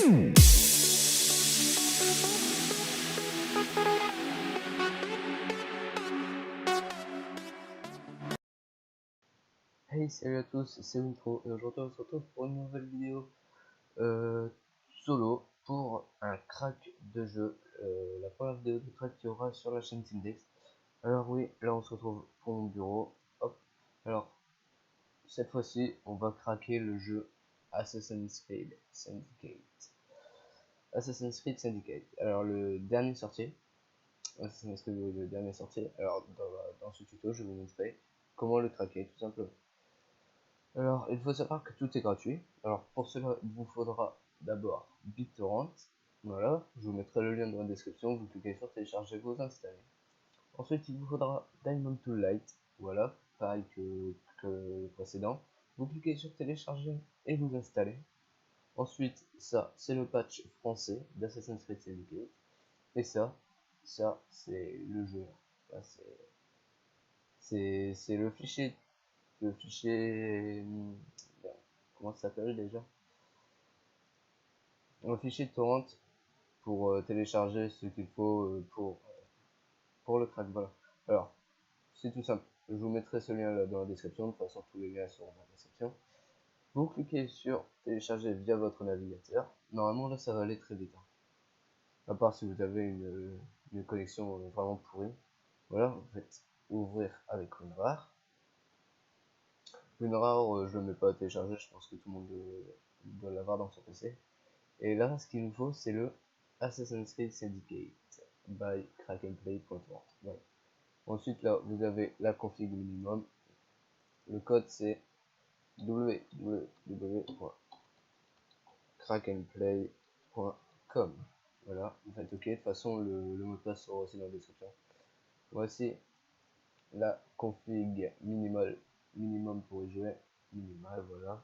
Hey, salut à tous, c'est Wintro et aujourd'hui on se retrouve pour une nouvelle vidéo solo pour un crack de jeu, la première vidéo de crack qu'il y aura sur la chaîne Teamdex. Alors oui, là on se retrouve pour mon bureau. Hop. Alors cette fois-ci on va craquer le jeu Assassin's Creed Syndicate. Assassin's Creed Syndicate. Alors le dernier sorti, Assassin's Creed le dernier sorti. Alors dans ce tuto je vais vous montrer comment le craquer tout simplement. Alors, il faut savoir que tout est gratuit. Alors, pour cela, il vous faudra d'abord BitTorrent. Voilà, je vous mettrai le lien dans la description. Vous cliquez sur télécharger, vous installez. Ensuite, il vous faudra Diamond Tool Lite. Voilà, pareil que le précédent. Vous cliquez sur télécharger et vous installez. Ensuite, ça, c'est le patch français d'Assassin's Creed Syndicate. Et ça, c'est le jeu. Enfin, c'est le fichier. Comment ça s'appelle déjà? Un fichier de torrent pour télécharger ce qu'il faut pour le crack. Voilà. Alors, c'est tout simple. Je vous mettrai ce lien là dans la description. De toute façon, tous les liens seront dans la description. Vous cliquez sur télécharger via votre navigateur. Normalement, là, ça va aller très vite. À part si vous avez une connexion vraiment pourrie. Voilà, vous faites ouvrir avec WinRAR. WinRAR, je ne le mets pas à télécharger. Je pense que tout le monde doit l'avoir dans son PC. Et là, ce qu'il nous faut, c'est le Assassin's Creed Syndicate by crackandplay.org. Voilà. Ensuite, là, vous avez la config minimum. Le code, c'est www.crackandplay.com. Voilà, vous faites OK. De toute façon, le mot de passe sera aussi dans la description. Voici la config minimum pour y jouer. Minimal, voilà.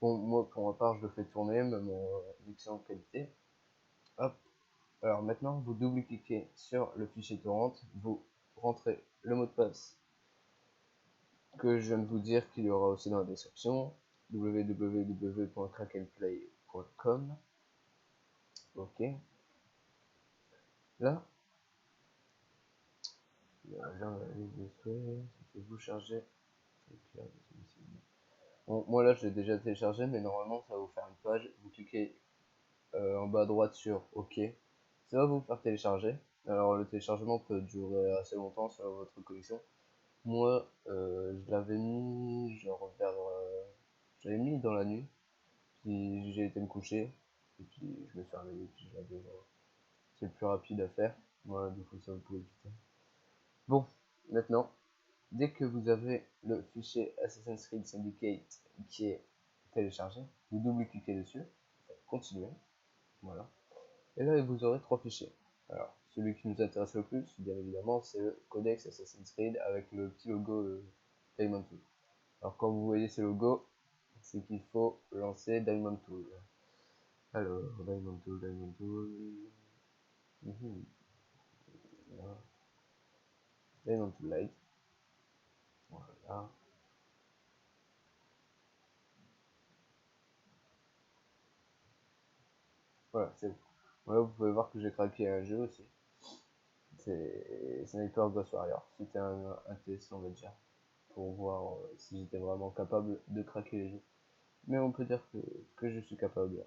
Bon, moi, pour ma part, je le fais tourner, même en excellente qualité. Hop. Alors maintenant, vous double-cliquez sur le fichier torrent, vous rentrez le mot de passe que je viens de vous dire qu'il y aura aussi dans la description, www.crackandplay.com. Ok. Là, vous chargez. Bon, moi là, je l'ai déjà téléchargé, mais normalement, ça va vous faire une page. Vous cliquez en bas à droite sur OK. Ça va vous faire télécharger. Alors, le téléchargement peut durer assez longtemps selon votre connexion. Moi, je l'avais mis genre vers, je l'avais mis dans la nuit, puis j'ai été me coucher, et puis je me suis réveillé, puis je l'avais, c'est le plus rapide à faire. Voilà, du coup ça vous pouvez éviter. Bon, maintenant, dès que vous avez le fichier Assassin's Creed Syndicate qui est téléchargé, vous double-cliquez dessus, continuez, voilà. Et là, vous aurez trois fichiers. Alors, celui qui nous intéresse le plus, bien évidemment, c'est le Codex Assassin's Creed avec le petit logo Diamond Tool. Alors, quand vous voyez ce logo, c'est qu'il faut lancer Diamond Tool. Alors, Diamond Tool. Voilà. Diamond Tool Lite. Voilà. Voilà, c'est bon. Voilà, vous pouvez voir que j'ai craqué un jeu aussi. C'est Sniper Ghost Warrior. C'était un test, on va dire, pour voir si j'étais vraiment capable de craquer les jeux. Mais on peut dire que je suis capable.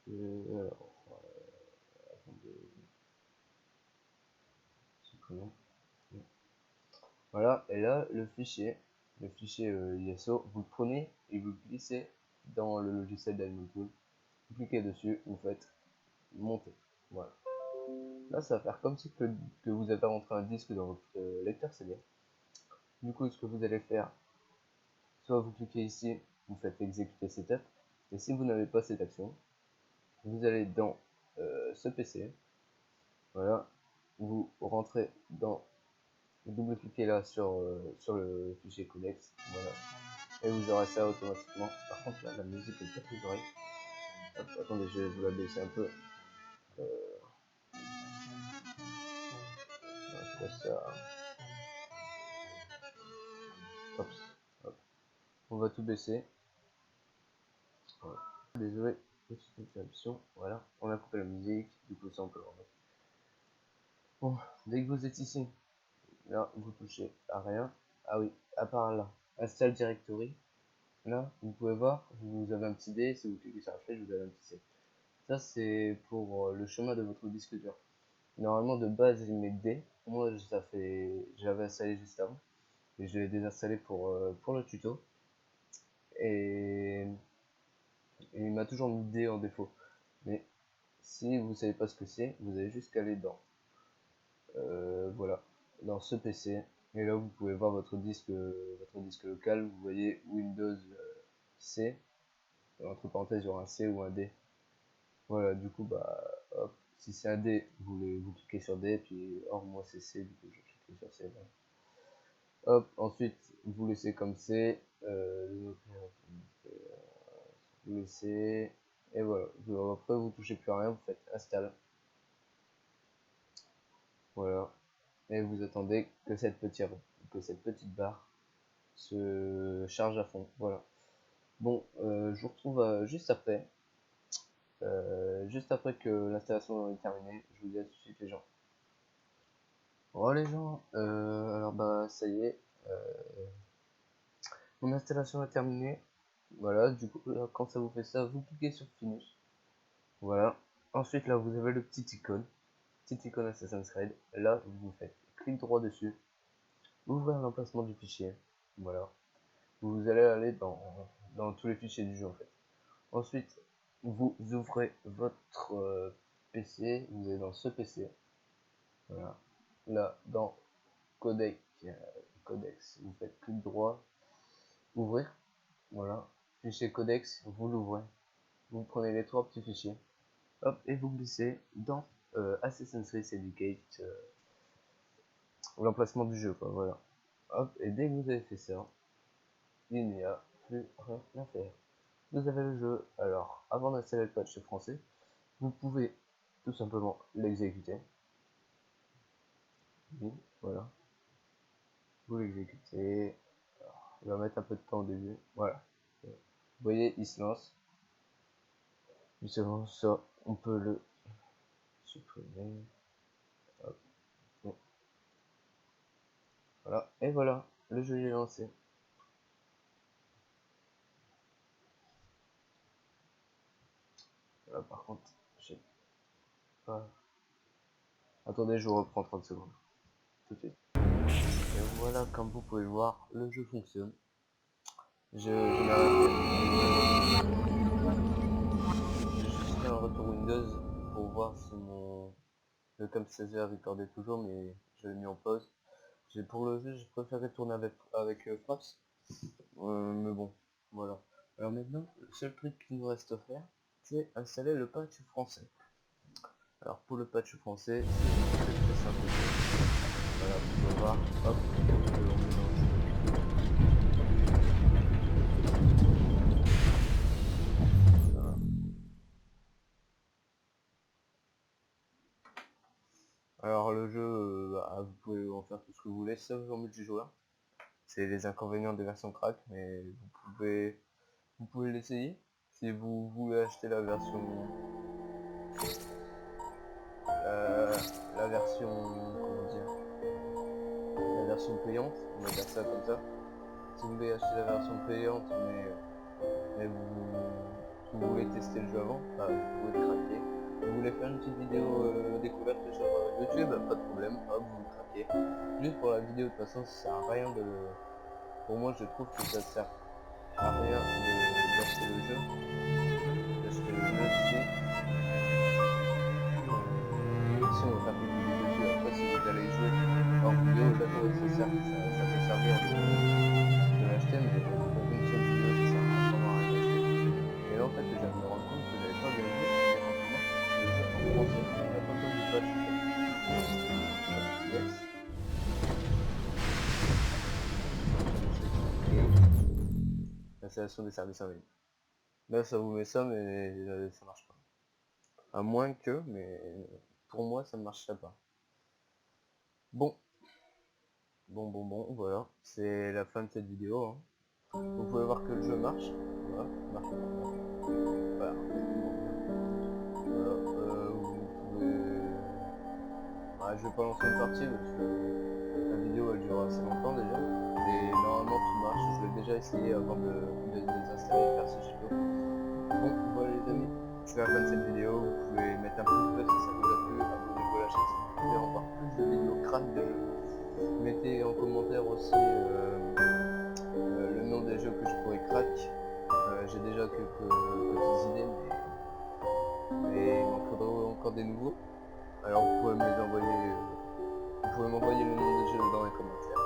Alors, attendez. Supprimons. Voilà, et là, le fichier ISO, vous le prenez et vous le glissez dans le logiciel Diamond Tool. Vous cliquez dessus, vous faites monter. Voilà. Là, ça va faire comme si que vous avez rentré un disque dans votre lecteur CD. Du coup, ce que vous allez faire, soit vous cliquez ici, vous faites exécuter setup, et si vous n'avez pas cette action, vous allez dans ce PC, voilà, vous rentrez dans, vous double-cliquez là sur le fichier codex, voilà, et vous aurez ça automatiquement. Par contre, là, la musique est pas très oreille. Hop, attendez, je vais vous la baisser un peu. C'est ça. Hop, hop. On va tout baisser. Voilà. Désolé petite interruption, voilà, on a coupé la musique, du coup ça on peut le remettre. Bon, dès que vous êtes ici, là vous touchez à rien. Ah oui, à part là, install directory. Là, vous pouvez voir, vous avez un petit D, si vous cliquez sur la flèche, vous avez un petit C. Ça c'est pour le chemin de votre disque dur. Normalement de base il met D, moi ça fait, j'avais installé juste avant, et je l'ai désinstallé pour le tuto. Et il m'a toujours mis D en défaut. Mais si vous savez pas ce que c'est, vous avez juste qu'à aller dans voilà, dans ce PC, et là vous pouvez voir votre disque local. Vous voyez Windows C, entre parenthèses il y aura un C ou un D. Voilà, du coup bah hop, si c'est un D, vous cliquez sur D, puis or moi c'est C, du coup je clique sur C. Voilà. Hop, ensuite vous laissez comme C, vous laissez, et voilà. Après vous touchez plus à rien, vous faites install. Voilà, et vous attendez que cette petite barre se charge à fond. Voilà. Bon, je vous retrouve juste après que l'installation est terminée. Je vous dis à tout de suite les gens. Bon les gens, alors bah ça y est, mon installation est terminée. Voilà, du coup là, quand ça vous fait ça, vous cliquez sur Finish. Voilà. Ensuite là vous avez le petit icône Assassin's Creed. Là vous faites clic droit dessus, ouvrir l'emplacement du fichier. Voilà. Vous allez aller dans tous les fichiers du jeu en fait. Ensuite, vous ouvrez votre PC, vous allez dans ce PC, voilà, là, dans codex, vous faites clic droit, ouvrir, voilà, fichier codex, vous l'ouvrez, vous prenez les trois petits fichiers, hop, et vous glissez dans Assassin's Creed Syndicate, l'emplacement du jeu, quoi, voilà, hop, et dès que vous avez fait ça, il n'y a plus rien à faire. Vous avez le jeu. Alors, avant d'installer le patch français, vous pouvez tout simplement l'exécuter. Voilà. Vous l'exécutez. Il va mettre un peu de temps au début. Voilà. Vous voyez, il se lance. Justement, ça, on peut le supprimer. Hop. Bon. Voilà. Et voilà. Le jeu est lancé. Là, par contre, je sais pas. Attendez, je vous reprends 30 secondes. Tout de suite. Et voilà, comme vous pouvez le voir, le jeu fonctionne. Je l'ai arrêté. J'ai juste fait un retour Windows pour voir si le camtasia recordait toujours, mais je l'ai mis en pause. Pour le jeu, je préférais tourner avec Fraps. Mais bon, voilà. Alors maintenant, le seul truc qu'il nous reste à faire, c'est installer le patch français. Alors pour le patch français, c'est très simple. Voilà, vous pouvez voir, hop, on mélange. Voilà. Alors le jeu, bah, vous pouvez en faire tout ce que vous voulez, sauf en multijoueur. C'est les inconvénients des versions crack, mais vous pouvez l'essayer. Si vous voulez acheter la version, comment dire, la version payante, on va dire ça comme ça. Si vous voulez acheter la version payante, mais vous voulez tester le jeu avant, bah, vous pouvez le craquer. Vous voulez faire une petite vidéo découverte sur YouTube, pas de problème, hop, vous le craquez. Juste pour la vidéo, de toute façon, ça sert à rien de... Pour moi, je trouve que ça sert à rien d'acheter le jeu. D'acheter le jeu, si on veut faire une vidéo dessus. Après, si vous allez jouer hors vidéo, d'accord, ça peut servir de l'acheter, mais pour une seule vidéo, ça sert vraiment à rien d'acheter. Et là, en fait, je viens de me rendre compte que j'avais pas bien vu, mais en ce moment, le jeu en français, il n'a pas besoin du patch en fait. Yes. L'installation des services en ligne. Là, ça vous met ça, mais ça marche pas. À moins que, mais pour moi, ça ne marcherait pas. Bon, voilà, c'est la fin de cette vidéo. Hein. Vous pouvez voir que le jeu marche. Voilà, marche. Voilà. je vais pas lancer une partie parce que la vidéo elle dure assez longtemps déjà. Et normalement tout marche, je l'ai déjà essayé avant de désinstaller FreeCGPO. Bon voilà les amis, c'est la fin de cette vidéo, vous pouvez mettre un pouce bleu si ça vous a plu, abonnez-vous à la chaîne si vous voulez en voir plus de vidéos crânes de jeux. Mettez en commentaire aussi le nom des jeux que je pourrais crack. J'ai déjà quelques petites idées mais il m'en faudra encore des nouveaux. Alors vous pouvez me les envoyer, vous pouvez m'envoyer le nom des jeux dans les commentaires.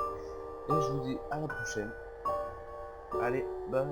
Et je vous dis à la prochaine. Allez, bye.